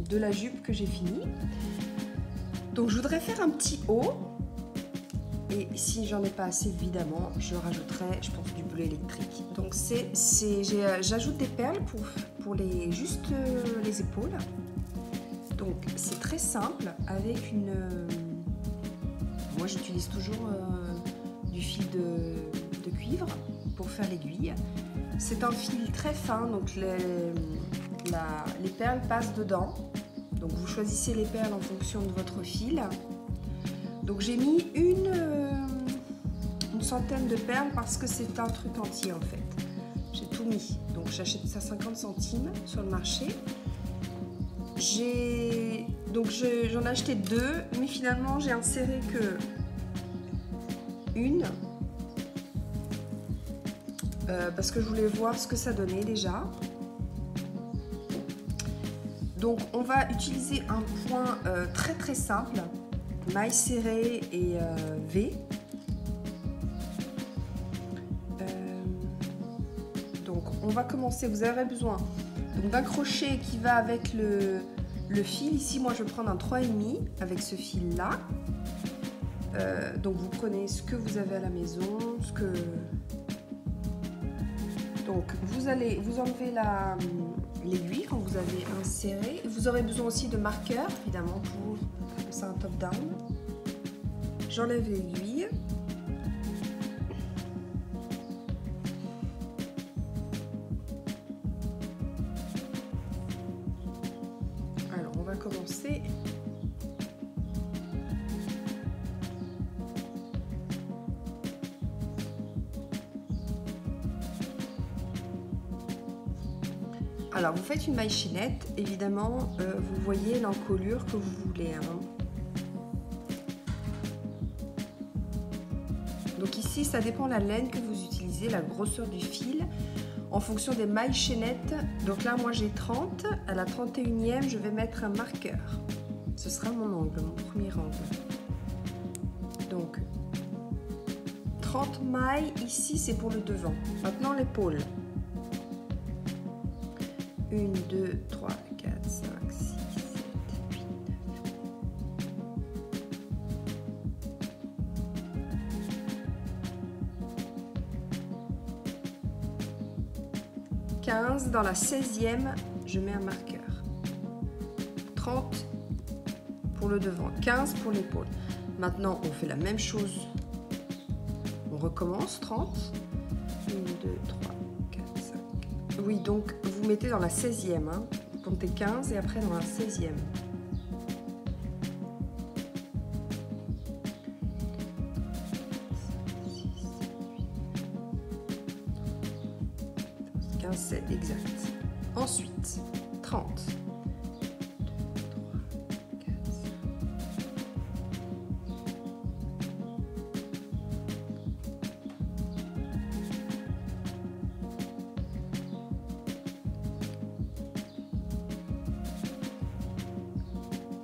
de la jupe que j'ai fini. Donc je voudrais faire un petit haut. Et si j'en ai pas assez, évidemment, je rajouterai, je pense, du bleu électrique. Donc j'ajoute des perles pour juste les épaules. Donc c'est très simple avec une... moi j'utilise toujours du fil de cuivre pour faire l'aiguille. C'est un fil très fin, donc les perles passent dedans. Donc vous choisissez les perles en fonction de votre fil. Donc j'ai mis une centaine de perles parce que c'est un truc entier en fait. J'ai tout mis. Donc j'achète ça 50 centimes sur le marché. J'en ai acheté deux, mais finalement j'ai inséré que une. Parce que je voulais voir ce que ça donnait déjà. Donc on va utiliser un point très simple, maille serrée et V. Donc on va commencer, vous aurez besoin d'un crochet qui va avec le fil. Ici moi je vais prendre un 3,5 avec ce fil là. Donc vous prenez ce que vous avez à la maison, donc vous allez vous enlever l'aiguille quand vous avez inséré. Vous aurez besoin aussi de marqueurs évidemment pour c'est un top down. J'enlève l'aiguille. Alors on va commencer. Alors vous faites une maille chaînette, évidemment vous voyez l'encolure que vous voulez. Donc ici ça dépend de la laine que vous utilisez, la grosseur du fil, en fonction des mailles chaînettes. Donc là moi j'ai 30, à la 31e je vais mettre un marqueur. Ce sera mon angle, mon premier angle. Donc 30 mailles, ici c'est pour le devant. Maintenant l'épaule. 1, 2, 3, 4, 5, 6, 7, 8, 9. 15, dans la 16e, je mets un marqueur. 30 pour le devant, 15 pour l'épaule. Maintenant, on fait la même chose. On recommence, 30. 1, 2, 3, 4, 5. Oui, donc vous mettez dans la 16e. Vous comptez 15 et après dans la 16e. 15, 7, exact. Ensuite, 30.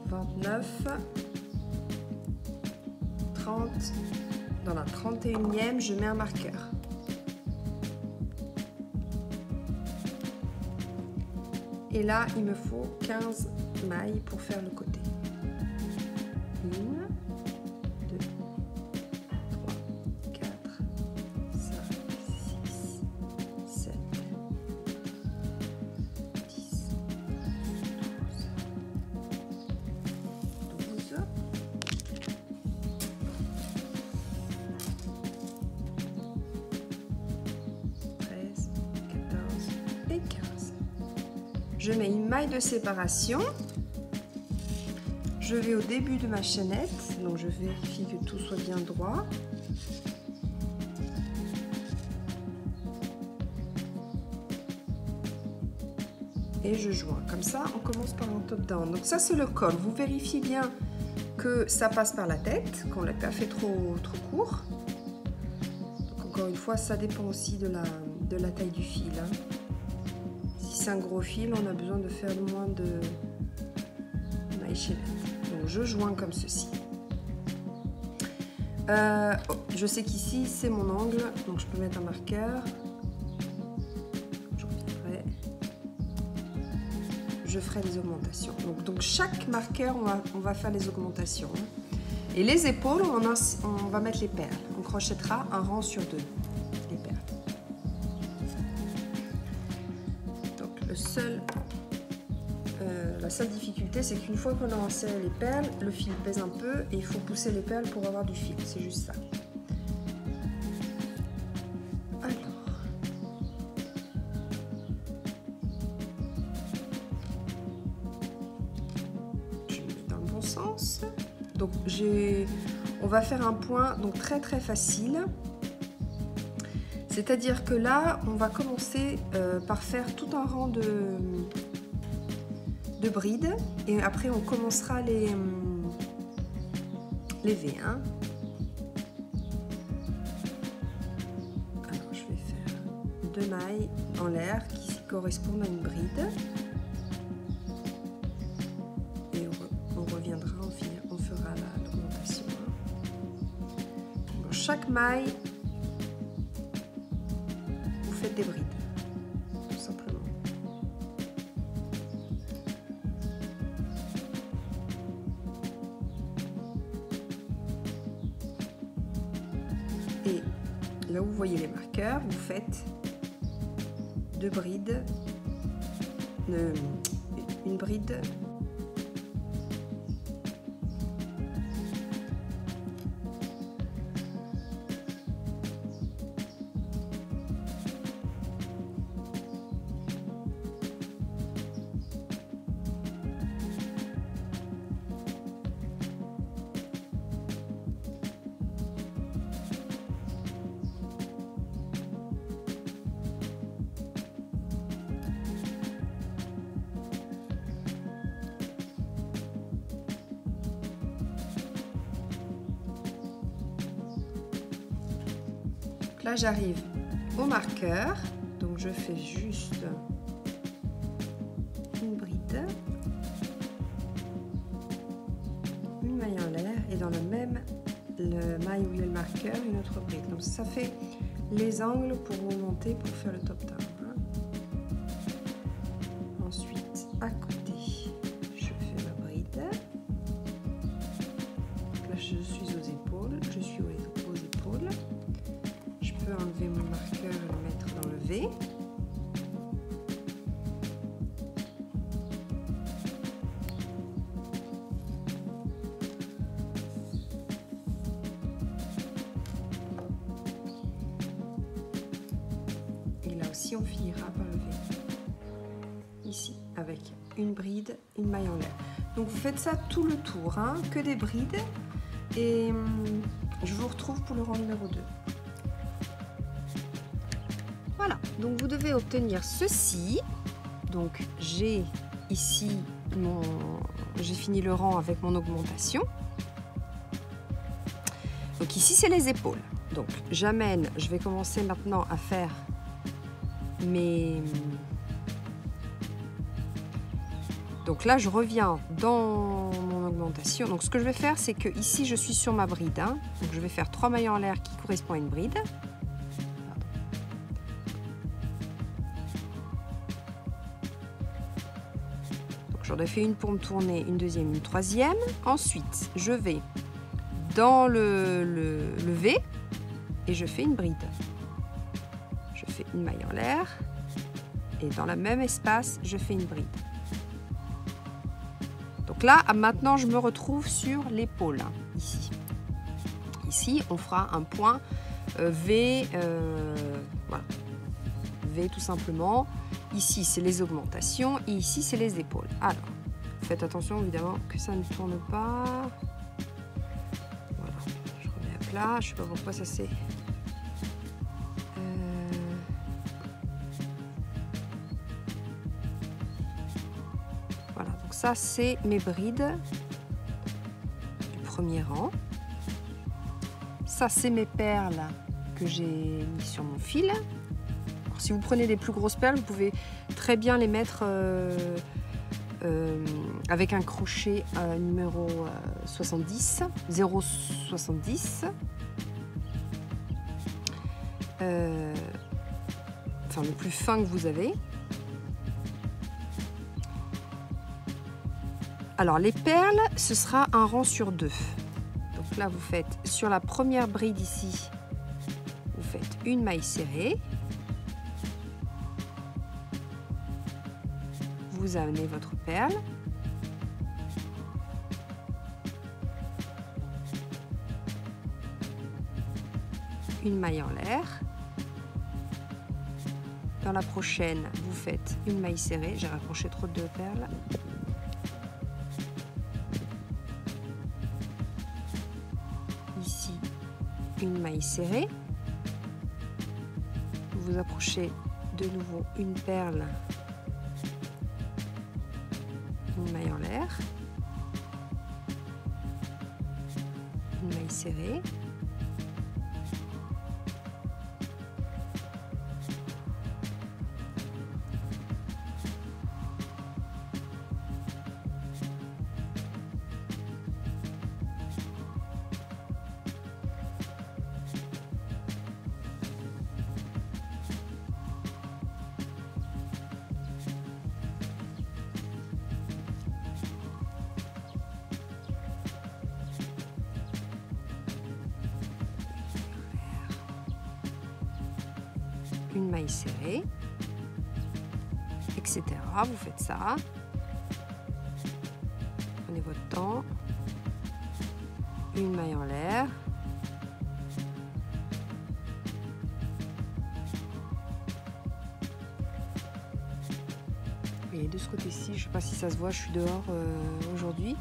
29, 30, dans la 31e, je mets un marqueur. Et là, il me faut 15 mailles pour faire le côté. 1, 2, 3, 4, 5, 6, 7, 10, 12, 13, 14 et 15. Je mets une maille de séparation. Je vais au début de ma chaînette, donc je vérifie que tout soit bien droit. Et je joins. Comme ça, on commence par un top down. Donc ça, c'est le col. Vous vérifiez bien que ça passe par la tête, qu'on ne l'a pas fait trop court. Donc encore une fois, ça dépend aussi de la taille du fil. Si c'est un gros fil, on a besoin de faire moins de mailles chaînettes. Donc je joins comme ceci. Je sais qu'ici c'est mon angle, donc je peux mettre un marqueur. Je reviendrai. je ferai les augmentations. Donc chaque marqueur, on va faire les augmentations. Et les épaules, on va mettre les perles. On crochettera un rang sur 2, les perles. Donc la seule difficulté, c'est qu'une fois qu'on a inséré les perles, le fil pèse un peu et il faut pousser les perles pour avoir du fil. C'est juste ça. Sens. Donc on va faire un point donc très facile, c'est-à-dire que là on va commencer par faire tout un rang de brides et après on commencera les V. Hein. Alors je vais faire 2 mailles en l'air qui correspondent à une bride. On fera l'augmentation. Dans chaque maille, vous faites des brides, tout simplement. Et là où vous voyez les marqueurs, vous faites 2 brides, une bride. Là j'arrive au marqueur, donc je fais juste une bride, une maille en l'air et dans le maille où il y a le marqueur, une autre bride. Donc ça fait les angles pour remonter pour faire le top down. Hein. Ensuite à côté je fais ma bride. Là je suis aux épaules, aux épaules. Je peux enlever mon marqueur et le mettre dans le V. Et là aussi, on finira par le V. Ici, avec une bride, une maille en l'air. Donc vous faites ça tout le tour, hein, que des brides. Et je vous retrouve pour le rang numéro 2. Voilà, donc vous devez obtenir ceci. Donc j'ai ici j'ai fini le rang avec mon augmentation. Donc ici c'est les épaules. Donc je vais commencer maintenant à faire mes... Donc là je reviens dans mon augmentation. Donc ce que je vais faire, c'est que ici je suis sur ma bride. Hein. Donc je vais faire 3 mailles en l'air qui correspondent à une bride. J'en ai fait une pour me tourner, une deuxième, une troisième. Ensuite, je vais dans le V et je fais une bride. Je fais une maille en l'air et dans le même espace, je fais une bride. Donc là, maintenant, je me retrouve sur l'épaule, ici. Ici, on fera un point V, voilà. V tout simplement. Ici, c'est les augmentations et ici, c'est les épaules. Alors, faites attention évidemment que ça ne tourne pas. Voilà, je remets à plat. Je ne sais pas pourquoi ça c'est... Voilà, donc ça, c'est mes brides du premier rang. Ça, c'est mes perles que j'ai mis sur mon fil. Si vous prenez des plus grosses perles, vous pouvez très bien les mettre avec un crochet numéro 70, 0,70. Enfin, le plus fin que vous avez. Alors les perles, ce sera un rang sur 2. Donc là, vous faites sur la première bride ici, vous faites une maille serrée. Vous amenez votre perle. Une maille en l'air. Dans la prochaine, vous faites une maille serrée. J'ai rapproché trop de perles. Ici, une maille serrée. Vous approchez de nouveau une perle. Une maille en l'air. Une maille serrée. Une maille serrée, etc. Vous faites ça. Prenez votre temps. Une maille en l'air. Et de ce côté-ci, je ne sais pas si ça se voit, je suis dehors aujourd'hui.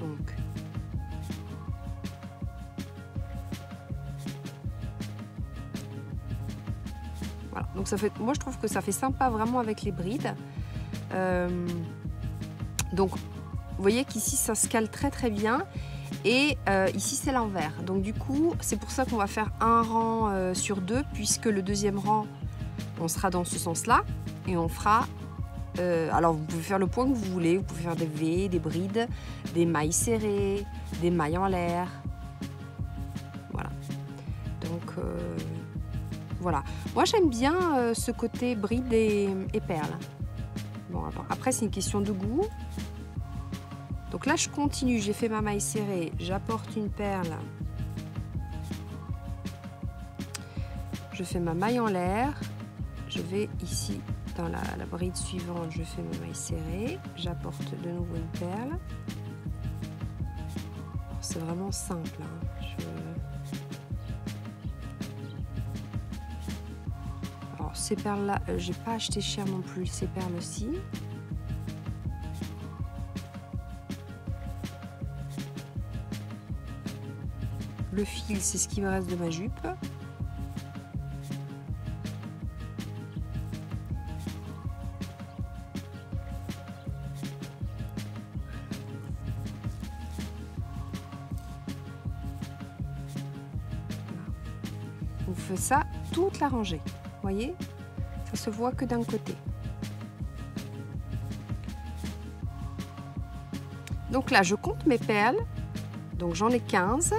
Donc, voilà, donc ça fait, moi je trouve que ça fait sympa vraiment avec les brides. Donc vous voyez qu'ici ça se cale très très bien et ici c'est l'envers. Donc du coup c'est pour ça qu'on va faire un rang sur 2 puisque le deuxième rang on sera dans ce sens là et on fera alors vous pouvez faire le point que vous voulez, vous pouvez faire des V, des brides, des mailles serrées, des mailles en l'air. Voilà. Donc voilà, moi j'aime bien ce côté bride et perles. Bon, après c'est une question de goût. Donc là je continue, j'ai fait ma maille serrée, j'apporte une perle. Je fais ma maille en l'air. Je vais ici dans la bride suivante, je fais ma maille serrée. J'apporte de nouveau une perle. C'est vraiment simple. Hein. Alors ces perles là, j'ai pas acheté cher non plus ces perles aussi. Le fil, c'est ce qui me reste de ma jupe. On fait ça toute la rangée. Vous voyez, ça se voit que d'un côté. Donc là, je compte mes perles. Donc j'en ai 15.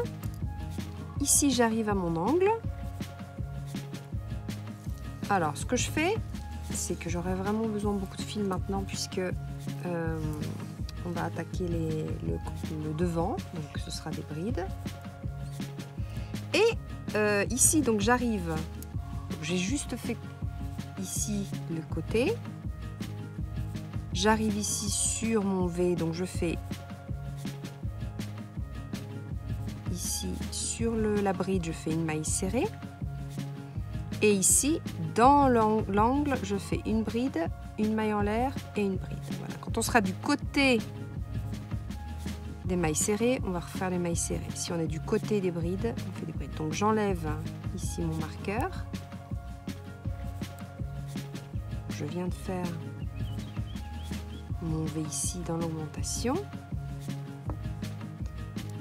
Ici, j'arrive à mon angle. Alors, ce que je fais, c'est que j'aurai vraiment besoin de beaucoup de fil maintenant puisque on va attaquer le devant. Donc, ce sera des brides. Et ici, donc j'arrive. J'ai juste fait ici le côté. J'arrive ici sur mon V, donc je fais ici sur la bride, je fais une maille serrée. Et ici, dans l'angle, je fais une bride, une maille en l'air et une bride. Voilà. Quand on sera du côté des mailles serrées, on va refaire les mailles serrées. Si on est du côté des brides, on fait des brides. Donc j'enlève ici mon marqueur. Je viens de faire mon V ici dans l'augmentation.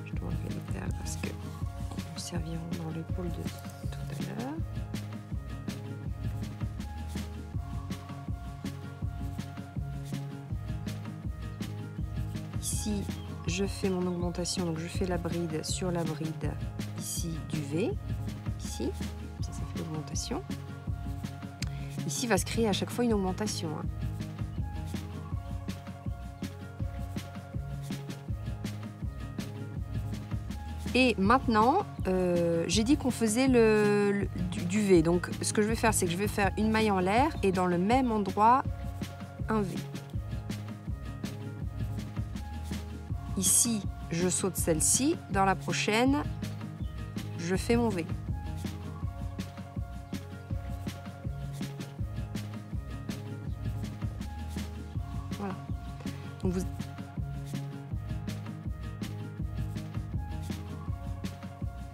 Je dois enlever les perles parce que nous serviront dans l'épaule de tout à l'heure. Ici, je fais mon augmentation, donc je fais la bride sur la bride ici du V, ici, ça fait l'augmentation. Ici va se créer à chaque fois une augmentation. Hein. Et maintenant, j'ai dit qu'on faisait du V. Donc, ce que je vais faire, c'est que je vais faire une maille en l'air et dans le même endroit, un V. Ici, je saute celle-ci. Dans la prochaine, je fais mon V. Voilà. Donc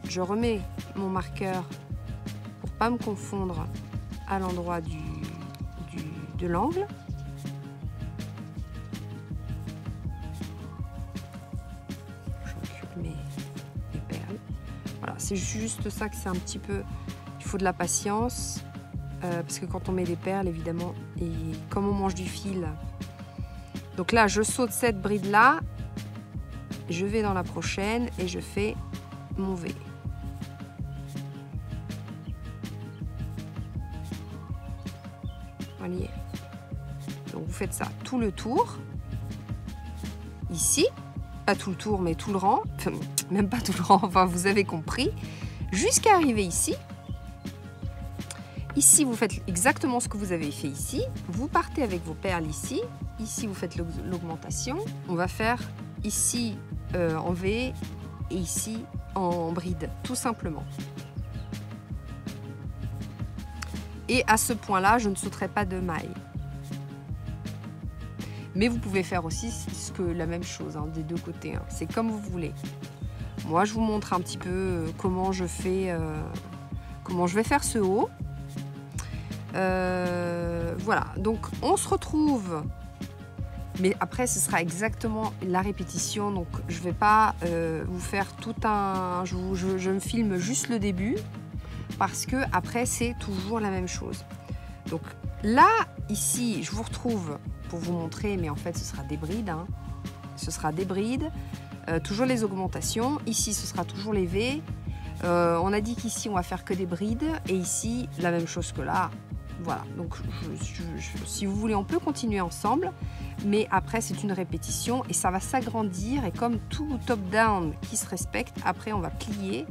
je remets mon marqueur pour pas me confondre à l'endroit de l'angle. Je recule mes perles. Voilà, c'est juste ça que c'est un petit peu... Il faut de la patience parce que quand on met des perles, évidemment, et comme on mange du fil... Donc là, je saute cette bride-là, je vais dans la prochaine et je fais mon V. Voyez. Donc vous faites ça tout le tour. Ici, pas tout le tour, mais tout le rang. Enfin, même pas tout le rang, enfin vous avez compris. Jusqu'à arriver ici. Ici, vous faites exactement ce que vous avez fait ici. Vous partez avec vos perles ici. Ici, vous faites l'augmentation. On va faire ici en V et ici en bride, tout simplement. Et à ce point-là, je ne sauterai pas de maille. Mais vous pouvez faire aussi la même chose hein, des deux côtés. Hein. C'est comme vous voulez. Moi, je vous montre un petit peu comment je vais faire ce haut. Voilà, donc on se retrouve, mais après ce sera exactement la répétition, donc je vais pas vous faire tout un... Je me filme juste le début, parce que après c'est toujours la même chose. Donc là, ici, je vous retrouve pour vous montrer, mais en fait ce sera des brides, hein. Ce sera des brides, toujours les augmentations, ici ce sera toujours les V. On a dit qu'ici on va faire que des brides, et ici la même chose que là. Voilà, donc si vous voulez, on peut continuer ensemble, mais après c'est une répétition et ça va s'agrandir, et comme tout top-down qui se respecte, après on va plier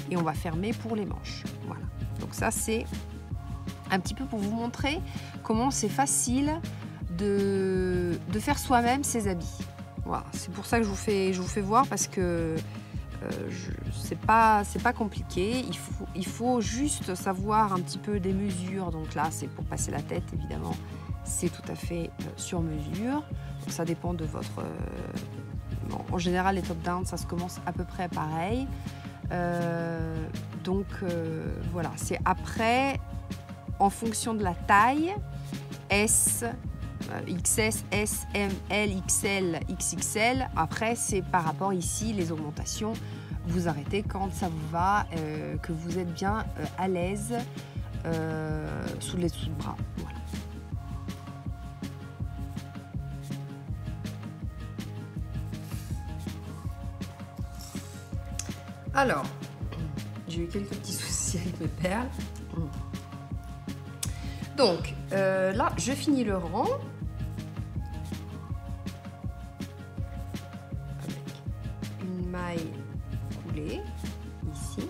et on va fermer pour les manches. Voilà, donc ça c'est un petit peu pour vous montrer comment c'est facile de faire soi-même ses habits. Voilà, c'est pour ça que je vous fais voir, parce que c'est pas compliqué, il faut juste savoir un petit peu des mesures. Donc là c'est pour passer la tête, évidemment c'est tout à fait sur mesure, donc ça dépend de votre bon, en général les top down ça se commence à peu près pareil, donc voilà, c'est après en fonction de la taille, S, XS, S, M, L, XL, XXL. Après, c'est par rapport ici, les augmentations, vous arrêtez quand ça vous va, que vous êtes bien à l'aise sous les dessous-bras. Voilà. Alors, j'ai eu quelques petits soucis avec mes perles. Donc, là, je finis le rang. Maille coulée ici,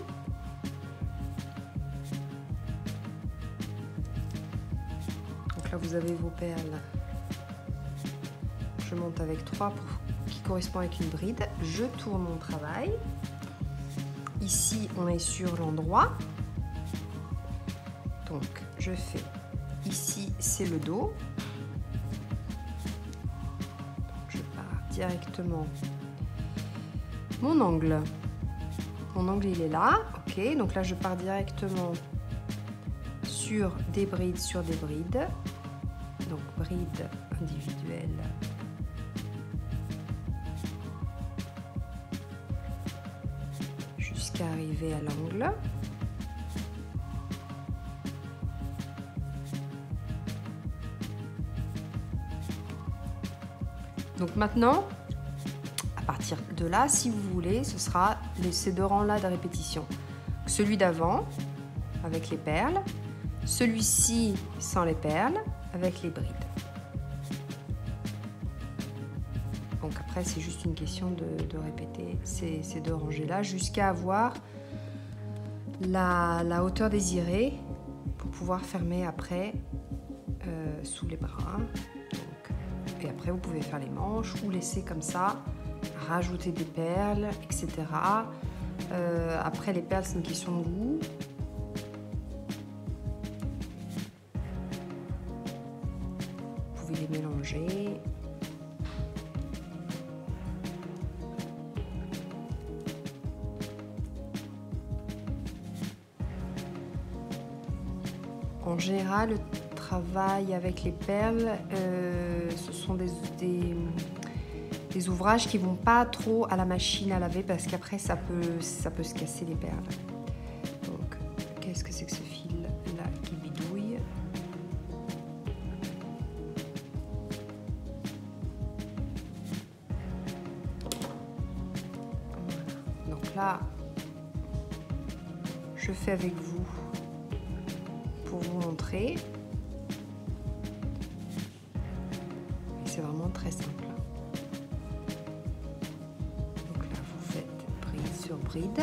donc là vous avez vos perles, je monte avec 3 qui correspond avec une bride, je tourne mon travail, ici on est sur l'endroit, donc je fais ici c'est le dos, donc je pars directement. Mon angle il est là, ok, donc là je pars directement sur des brides, donc bride individuelle, jusqu'à arriver à l'angle. Donc maintenant, à partir de là, si vous voulez, ce sera ces deux rangs-là de répétition. Celui d'avant, avec les perles. Celui-ci, sans les perles, avec les brides. Donc Donc après, c'est juste une question de répéter ces deux rangées-là jusqu'à avoir la hauteur désirée pour pouvoir fermer après sous les bras. Donc, et après, vous pouvez faire les manches ou laisser comme ça, rajouter des perles, etc. Après, les perles, c'est une question de goût. Vous pouvez les mélanger. En général, le travail avec les perles, ce sont des ouvrages qui vont pas trop à la machine à laver parce qu'après ça peut se casser les perles. Donc, qu'est-ce que c'est que ce fil là qui bidouille? Voilà. Donc là, je fais avec vous pour vous montrer. Et c'est vraiment très simple. Donc là, vous faites bride sur bride.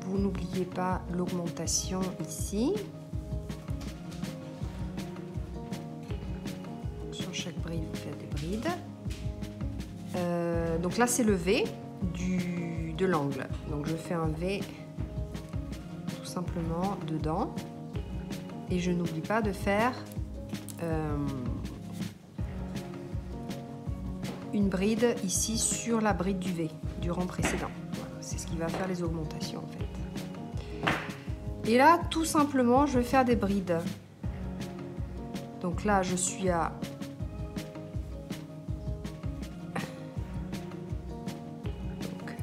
Vous n'oubliez pas l'augmentation ici. Sur chaque bride, vous faites des brides. Donc là, c'est le V de l'angle. Donc je fais un V tout simplement dedans. Et je n'oublie pas de faire une bride ici sur la bride du V, du rang précédent. Voilà, c'est ce qui va faire les augmentations en fait. Et là, tout simplement, je vais faire des brides. Donc là, je suis à... Donc,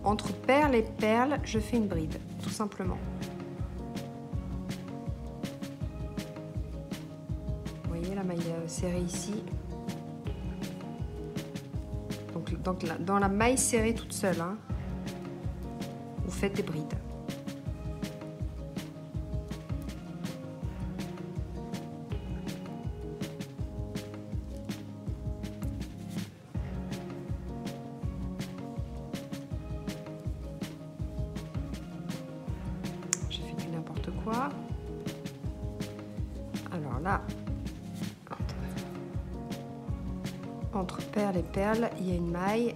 entre perle et perle, je fais une bride, tout simplement. Vous voyez la maille serrée ici. Donc dans la maille serrée toute seule, hein, vous faites des brides. Quoi. Alors là, entre perle et perle, il y a une maille.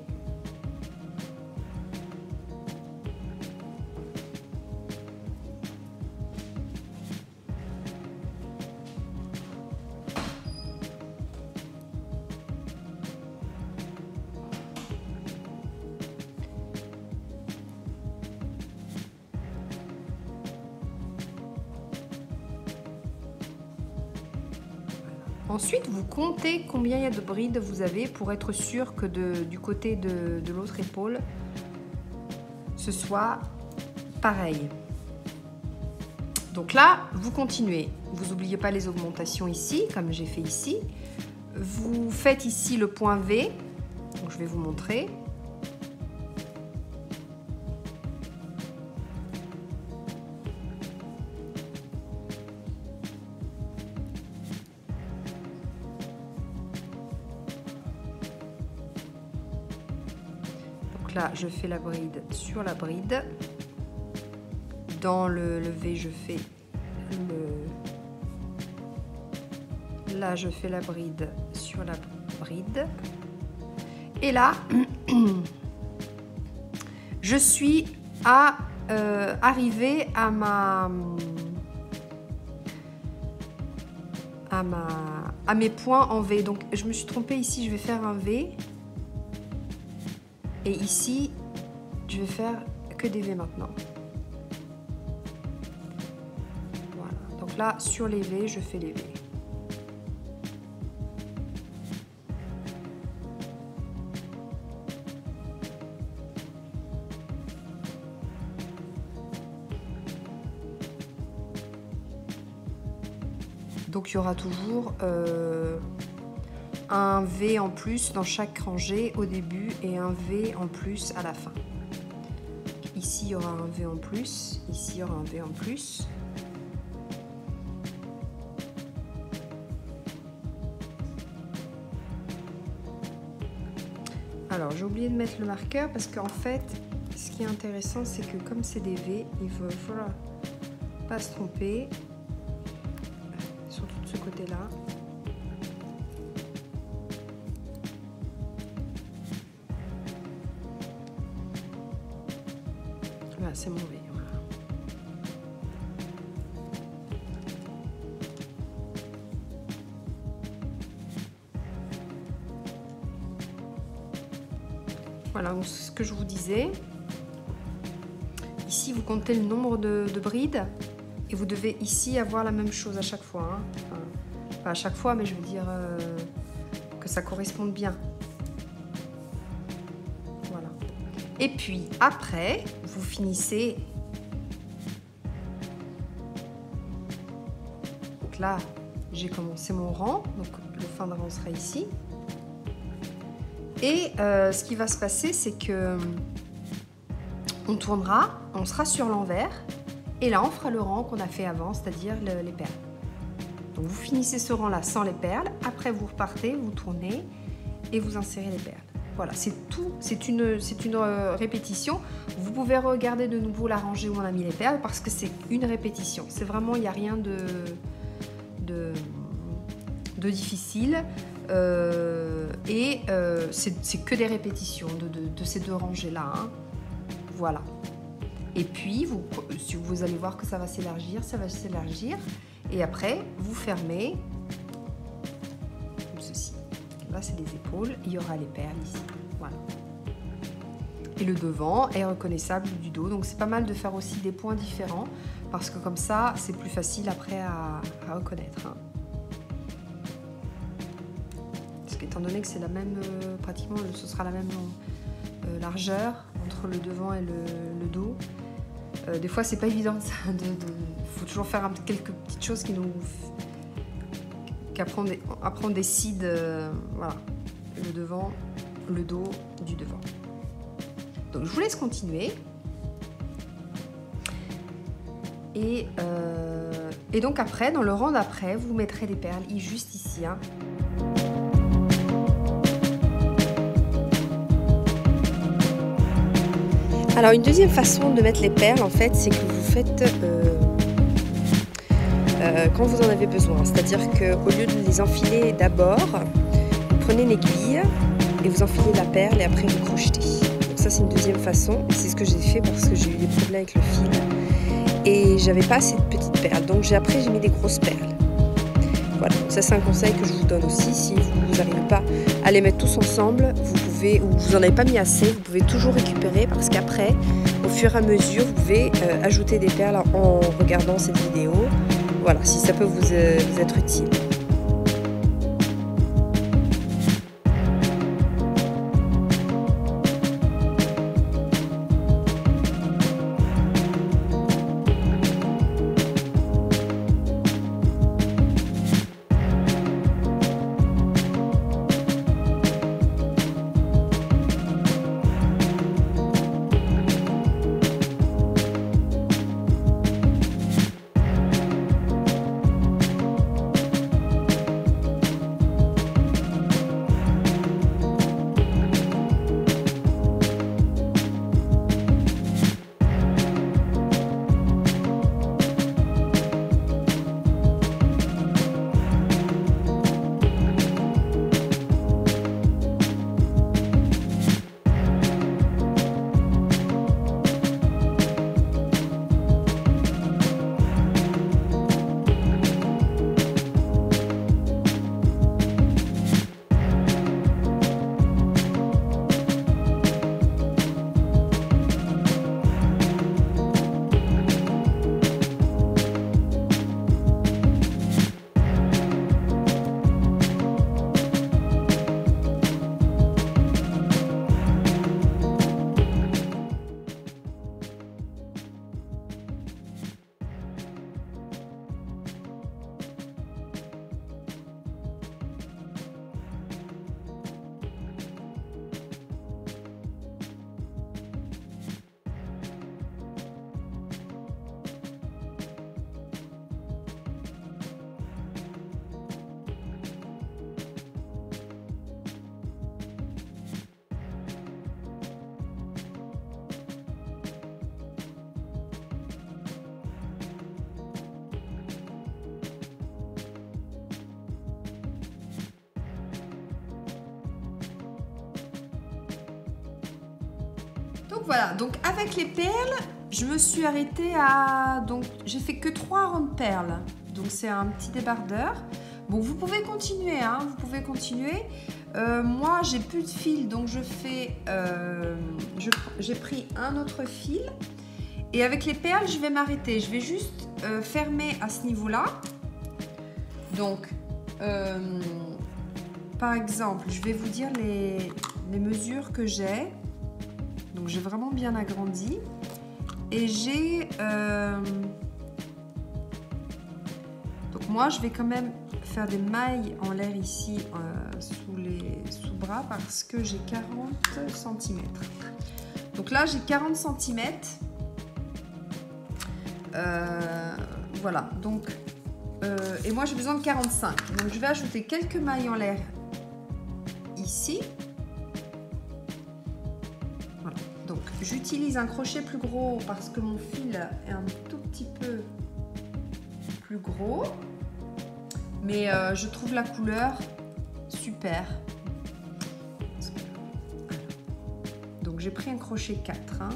Ensuite, vous comptez combien il y a de brides vous avez pour être sûr que du côté de l'autre épaule, ce soit pareil. Donc là, vous continuez. Vous n'oubliez pas les augmentations ici, comme j'ai fait ici. Vous faites ici le point V. Donc je vais vous montrer. Là, je fais la bride sur la bride. Dans le V, je fais Là, je fais la bride sur la bride. Et là, je suis arrivée à mes points en V. Donc, je me suis trompée ici, je vais faire un V. Et ici, je vais faire que des V maintenant. Voilà. Donc là, sur les V, je fais les V. Donc il y aura toujours un V en plus dans chaque rangée au début et un V en plus à la fin. Ici, il y aura un V en plus, ici, il y aura un V en plus. Alors, j'ai oublié de mettre le marqueur parce qu'en fait, ce qui est intéressant, c'est que comme c'est des V, il faut voilà, pas se tromper, surtout de ce côté-là. Voilà, c'est mon V. Voilà. Voilà, donc ce que je vous disais. Ici, vous comptez le nombre de brides et vous devez ici avoir la même chose à chaque fois. Hein. Enfin, pas à chaque fois, mais je veux dire que ça corresponde bien. Voilà. Et puis après, vous finissez. Donc là, j'ai commencé mon rang, donc le fin de rang sera ici. Et ce qui va se passer, c'est que on tournera, on sera sur l'envers, et là on fera le rang qu'on a fait avant, c'est-à-dire les perles. Donc vous finissez ce rang-là sans les perles, après vous repartez, vous tournez et vous insérez les perles. Voilà, c'est tout, c'est une répétition. Vous pouvez regarder de nouveau la rangée où on a mis les perles parce que c'est une répétition. C'est vraiment, il n'y a rien de difficile. C'est que des répétitions de ces deux rangées-là. Hein. Voilà. Et puis, vous allez voir que ça va s'élargir, ça va s'élargir. Et après, vous fermez comme ceci. Là, c'est les épaules. Il y aura les perles ici. Voilà. Et le devant est reconnaissable du dos. Donc, c'est pas mal de faire aussi des points différents parce que comme ça, c'est plus facile après à reconnaître. Hein. Parce qu'étant donné que c'est la même, pratiquement, ce sera la même largeur entre le devant et le dos. Des fois, c'est pas évident. Faut toujours faire quelques petites choses qu'apprendre des cides. Voilà, le devant, le dos du devant. Donc, je vous laisse continuer. Et donc après, dans le rang d'après, vous mettrez des perles juste ici. Hein. Alors une deuxième façon de mettre les perles en fait c'est que vous faites quand vous en avez besoin, c'est-à-dire qu'au lieu de les enfiler d'abord, vous prenez une aiguille et vous enfilez la perle et après vous crochetez. Donc ça c'est une deuxième façon, c'est ce que j'ai fait parce que j'ai eu des problèmes avec le fil et j'avais pas assez de petites perles, donc après j'ai mis des grosses perles. Voilà, donc ça c'est un conseil que je vous donne aussi, si vous n'arrivez pas à les mettre tous ensemble, vous pouvez, ou vous n'en avez pas mis assez, vous pouvez toujours récupérer parce qu'après, au fur et à mesure, vous pouvez ajouter des perles en regardant cette vidéo. Voilà, si ça peut vous être utile. Donc voilà, donc avec les perles, je me suis arrêtée à... Donc j'ai fait que 3 rangs de perles. Donc c'est un petit débardeur. Bon, vous pouvez continuer, hein, vous pouvez continuer. Moi, j'ai plus de fil, donc je fais... j'ai pris un autre fil. Et avec les perles, je vais m'arrêter. Je vais juste fermer à ce niveau-là. Donc, par exemple, je vais vous dire les mesures que j'ai. Donc, j'ai vraiment bien agrandi. Et j'ai... Donc, moi, je vais quand même faire des mailles en l'air ici sous les sous-bras parce que j'ai 40 cm. Donc là, j'ai 40 cm. Voilà, donc... et moi, j'ai besoin de 45. Donc, je vais ajouter quelques mailles en l'air ici. Voilà. Donc, j'utilise un crochet plus gros parce que mon fil est un tout petit peu plus gros. Mais je trouve la couleur super. Donc, j'ai pris un crochet 4. Hein.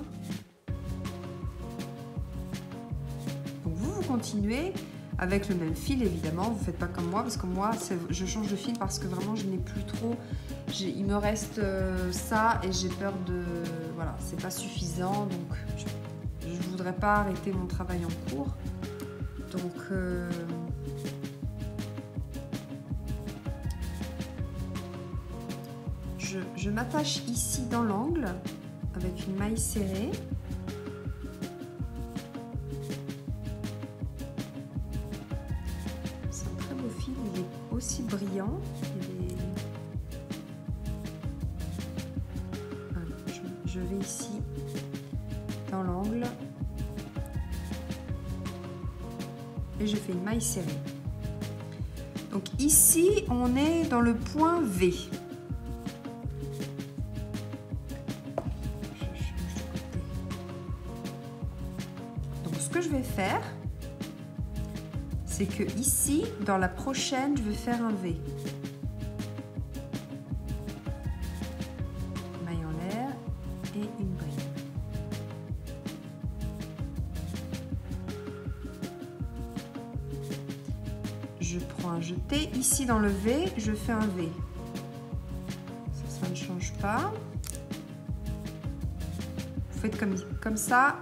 Donc, vous continuez avec le même fil, évidemment. Vous ne faites pas comme moi, parce que moi, je change de fil parce que vraiment, je n'ai plus trop... Il me reste ça et j'ai peur de... Voilà, c'est pas suffisant. Donc, je ne voudrais pas arrêter mon travail en cours. Donc... je m'attache ici dans l'angle avec une maille serrée. C'est un très beau fil, il est aussi brillant. Voilà, je vais ici dans l'angle et je fais une maille serrée. Donc ici, on est dans le point V. Ce que je vais faire, c'est que ici, dans la prochaine, je vais faire un V. Maille en l'air et une bride. Je prends un jeté. Ici, dans le V, je fais un V. Ça ne change pas. Vous faites comme ça.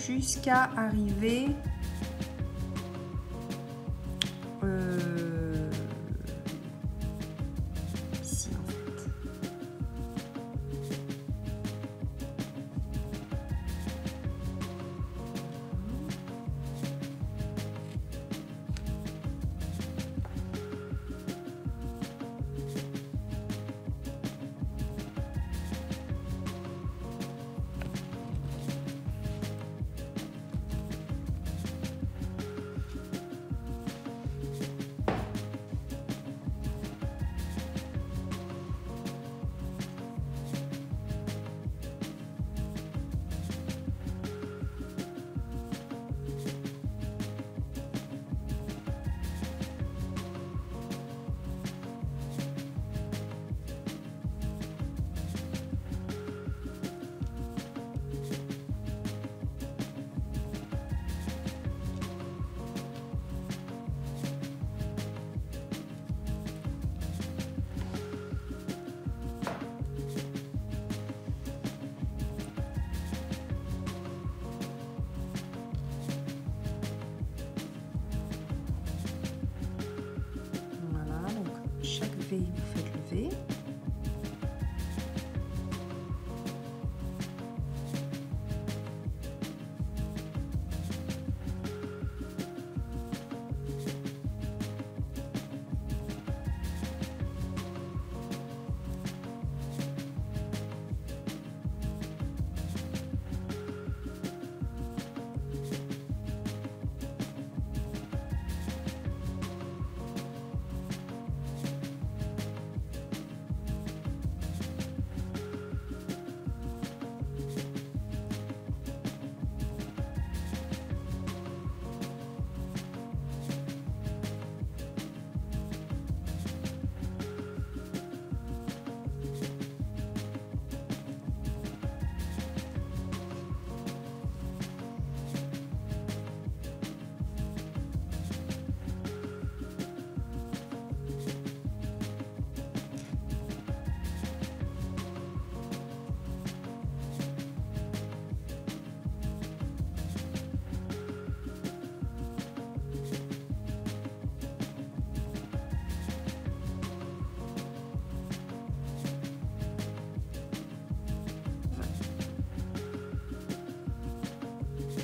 Jusqu'à arriver ici en fait. V, vous faites le V.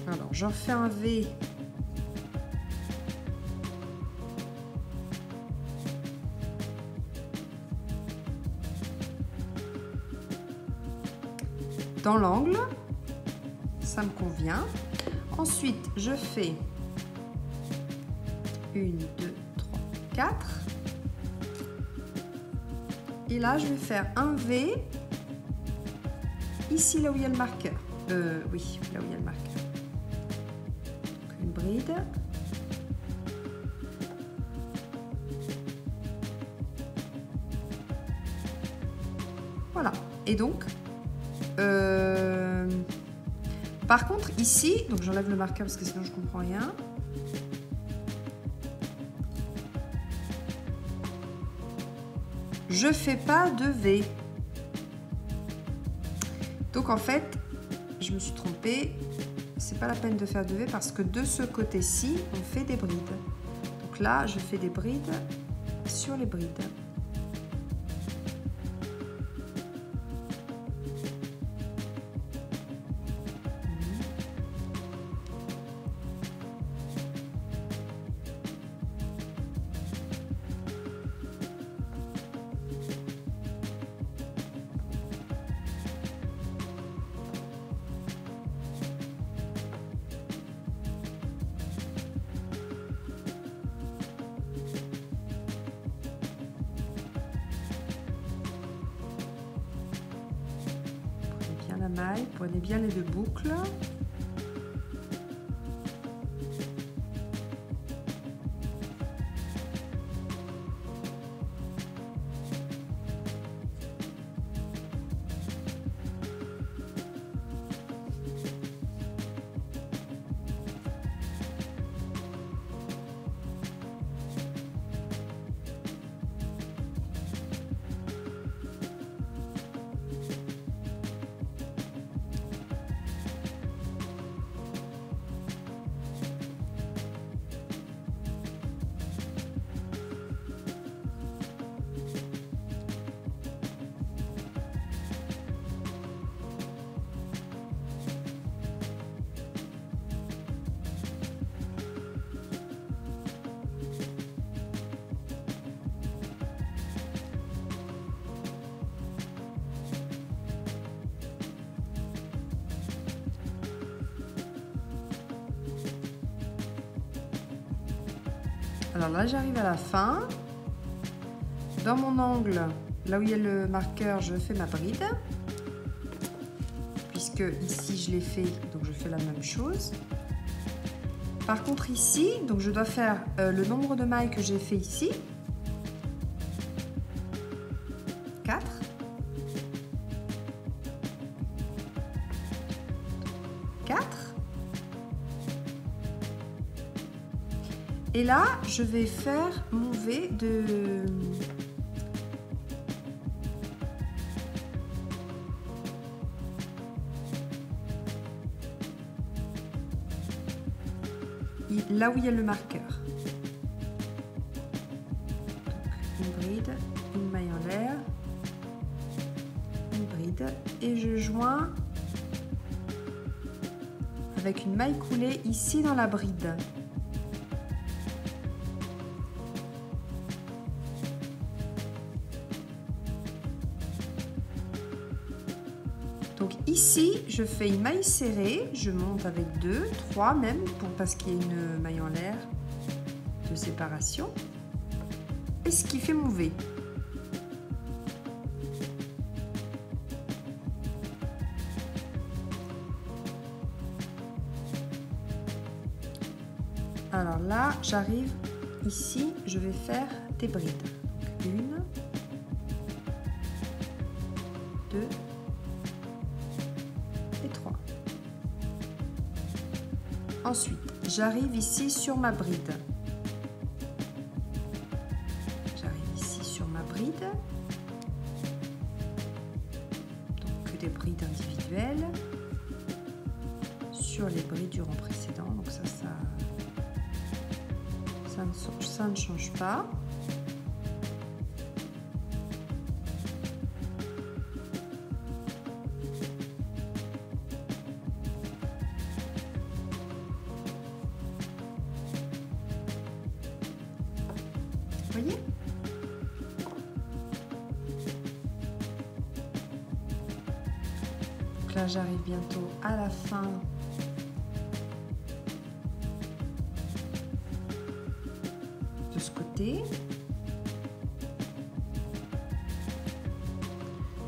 Alors, j'en fais un V. Dans l'angle, ça me convient. Ensuite, je fais 1, 2, 3, 4. Et là, je vais faire un V ici, là où il y a le marqueur. Oui, là où il y a le marqueur. Donc, une bride. Voilà. Et donc, par contre, ici, donc j'enlève le marqueur parce que sinon je comprends rien. Je fais pas de V. Donc en fait, je me suis trompée. C'est pas la peine de faire de V parce que de ce côté-ci, on fait des brides. Donc là, je fais des brides sur les brides. La maille, prenez bien les deux boucles. Alors là, j'arrive à la fin. Dans mon angle, là où il y a le marqueur, je fais ma bride. Puisque ici, je l'ai fait, donc je fais la même chose. Par contre, ici, donc je dois faire le nombre de mailles que j'ai fait ici. 4. 4. Et là, je vais faire mon V de... là où il y a le marqueur. Donc, une bride, une maille en l'air, une bride, et je joins avec une maille coulée ici dans la bride. Donc ici, je fais une maille serrée, je monte avec 2, 3 même, parce qu'il y a une maille en l'air de séparation. Et ce qui fait mon V. Alors là, j'arrive ici, je vais faire des brides. Donc 1, 2, 3. Ensuite, j'arrive ici sur ma bride. J'arrive ici sur ma bride. Donc des brides individuelles sur les brides du rang précédent. Donc ça ne change pas. voyez? Donc là, j'arrive bientôt à la fin de ce côté.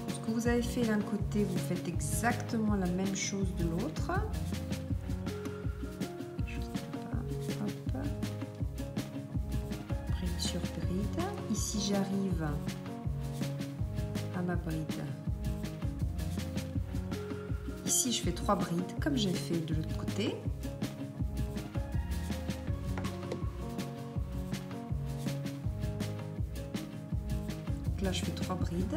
Ce que vous avez fait d'un côté, vous faites exactement la même chose de l'autre. Bride sur bride. Ici, j'arrive à ma bride. Ici, je fais 3 brides comme j'ai fait de l'autre côté. Donc là, je fais 3 brides.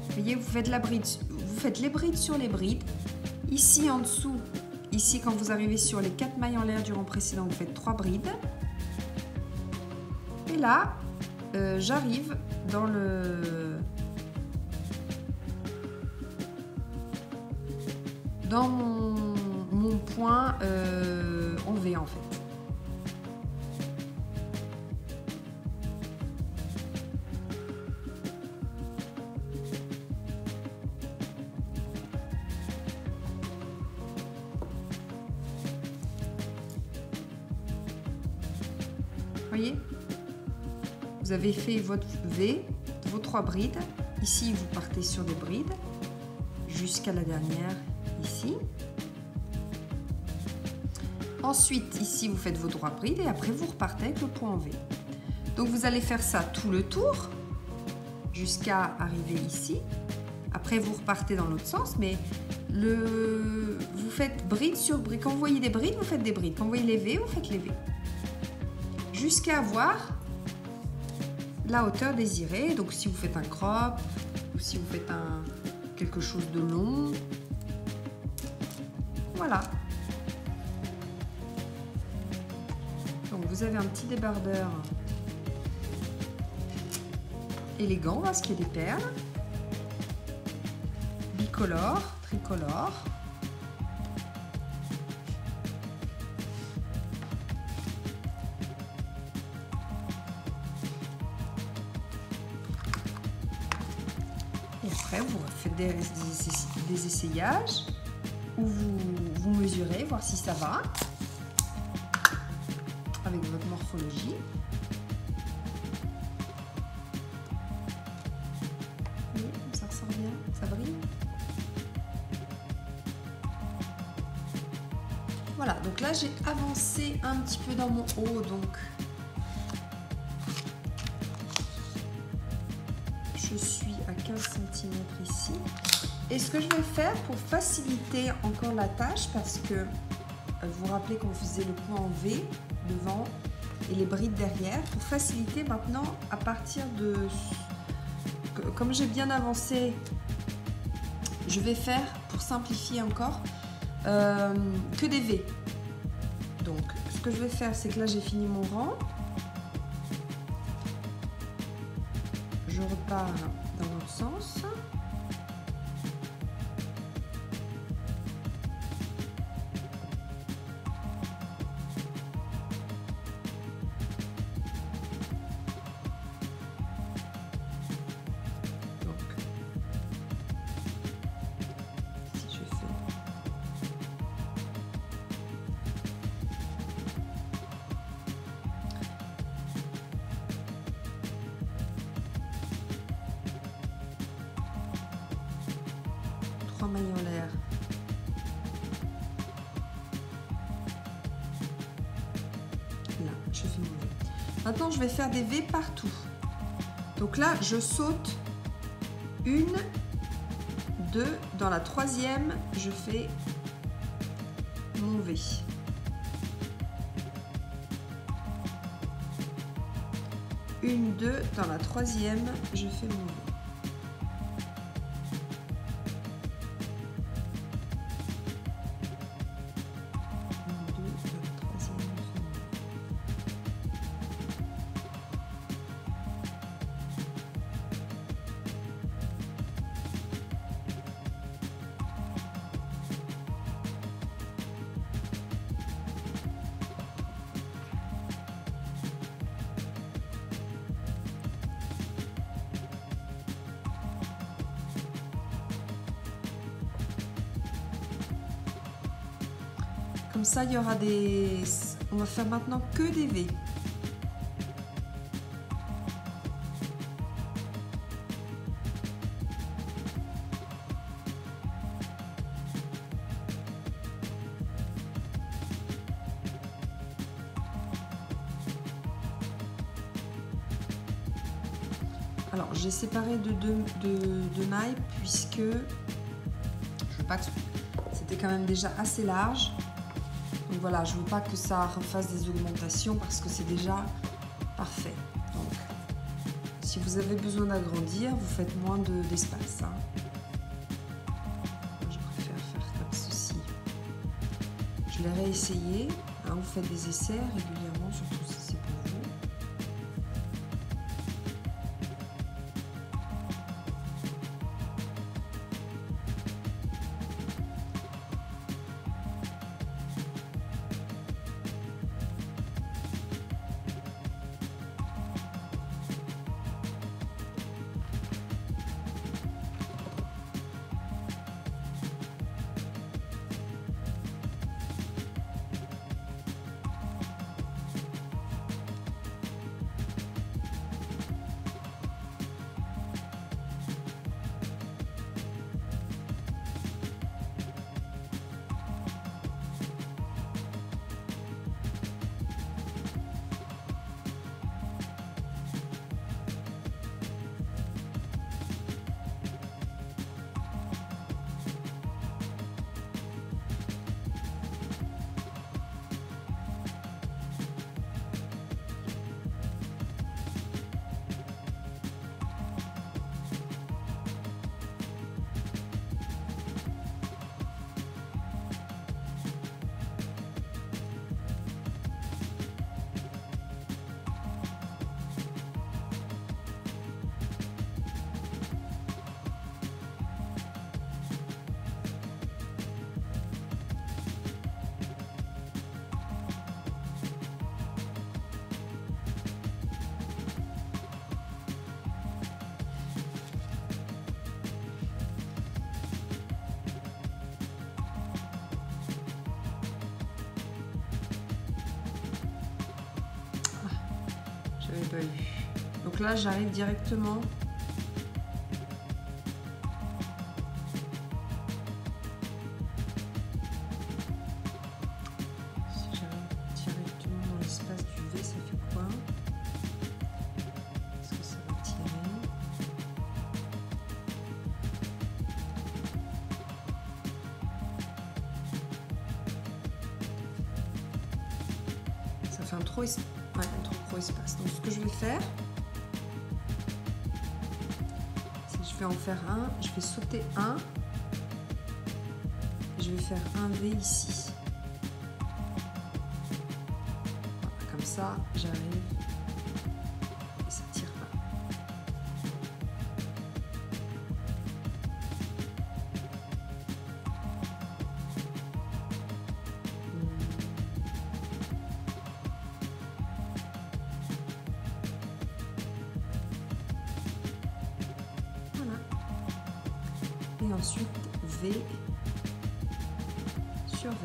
Vous voyez, vous faites la bride, vous faites les brides sur les brides. Ici, en dessous, ici, quand vous arrivez sur les 4 mailles en l'air du rang précédent, vous faites 3 brides. Et là, j'arrive dans mon point en V en fait. Voyez, vous avez fait votre V, vos 3 brides. Ici, vous partez sur des brides jusqu'à la dernière ici. Ensuite, ici, vous faites vos 3 brides et après, vous repartez avec le point en V. Donc, vous allez faire ça tout le tour jusqu'à arriver ici. Après, vous repartez dans l'autre sens, mais vous faites bride sur bride. Quand vous voyez des brides, vous faites des brides. Quand vous voyez les V, vous faites les V. Jusqu'à avoir la hauteur désirée. Donc si vous faites un crop ou si vous faites quelque chose de long, voilà. Donc vous avez un petit débardeur élégant parce qu'il y a des perles, bicolore, tricolore. Et après, vous faites des essayages où vous mesurez, voir si ça va avec votre morphologie. Oui, ça ressort bien, ça brille. Voilà, donc là j'ai avancé un petit peu dans mon haut, donc je suis à 15 cm ici. Et ce que je vais faire pour faciliter encore la tâche, parce que vous vous rappelez qu'on faisait le point en V devant et les brides derrière, pour faciliter maintenant à partir de... Comme j'ai bien avancé, je vais faire, pour simplifier encore, que des V. Donc ce que je vais faire, c'est que là j'ai fini mon rang. Je repars dans l'autre sens. Donc, si je fais mailles en l'air, là je fais mon V. Maintenant je vais faire des V partout. Donc là je saute une, deux, dans la troisième je fais mon V. Une, deux, dans la troisième je fais mon V. Comme ça, il y aura des... On va faire maintenant que des V. Alors, j'ai séparé de deux mailles puisque je veux pas que c'était quand même déjà assez large. Donc voilà, je veux pas que ça refasse des augmentations parce que c'est déjà parfait. Donc, si vous avez besoin d'agrandir, vous faites moins d'espace. Hein. Moi, je préfère faire comme ceci. Je l'ai réessayé. Hein, vous faites des essais régulièrement, surtout si c'est pour vous. Pas eu. Donc là j'arrive directement si j'arrive directement dans l'espace du V, ça fait quoi? Est-ce que ça va tirer? Ça fait un trop espace. Ouais, trop espace. Donc ce que je vais faire, c'est que je vais en faire un, je vais sauter un, et je vais faire un V ici. Voilà, comme ça, j'arrive et ça tire pas. Et ensuite V sur V.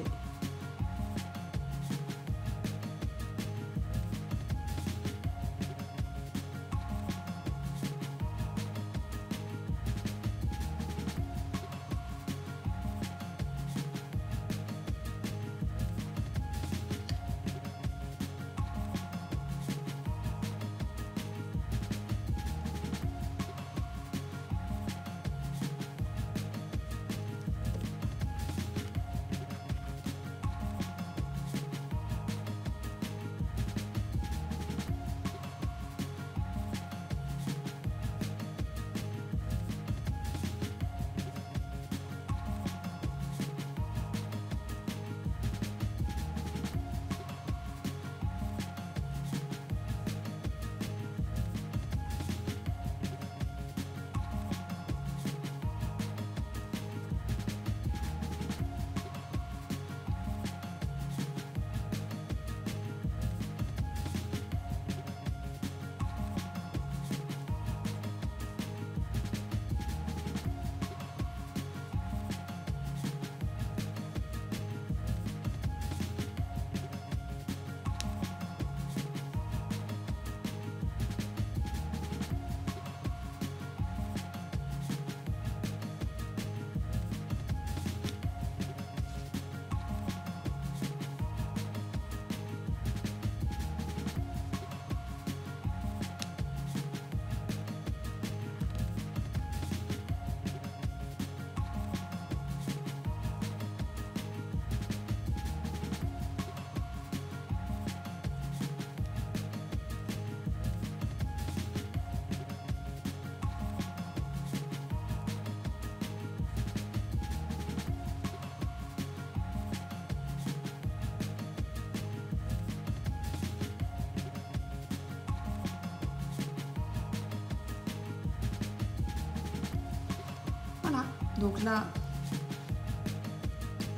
Donc là,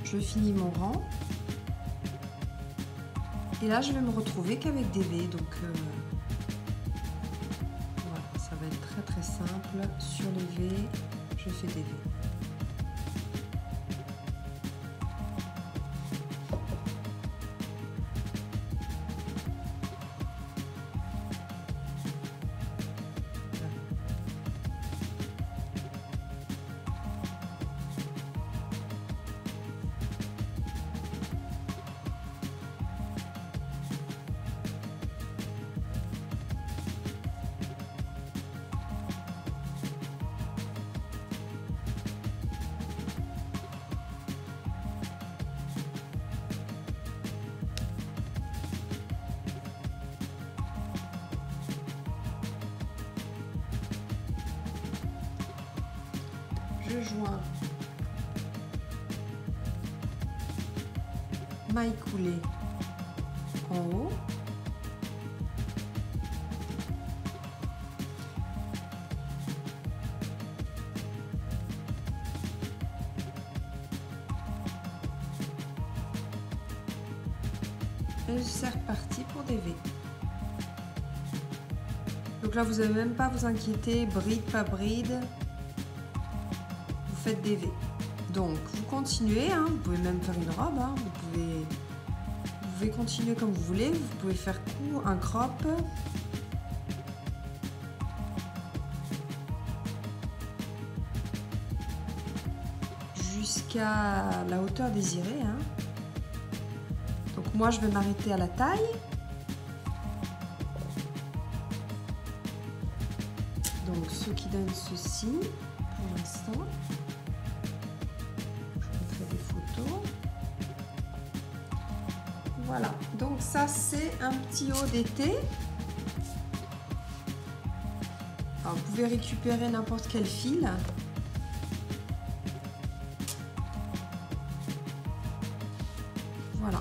je finis mon rang. Et là, je vais me retrouver qu'avec des V. Donc, voilà, ça va être très très simple. Sur les V, je fais des V. Je joins maille coulée en haut, et c'est reparti pour des V. Donc là, vous n'avez même pas à vous inquiéter, bride, pas bride. Faites des V. Donc vous continuez, hein, vous pouvez même faire une robe, hein, vous pouvez continuer comme vous voulez, vous pouvez faire coup, un crop. Jusqu'à la hauteur désirée. Hein. Donc moi je vais m'arrêter à la taille. Donc ce qui donne ceci pour l'instant. Voilà, donc ça c'est un petit haut d'été. Vous pouvez récupérer n'importe quel fil. Voilà,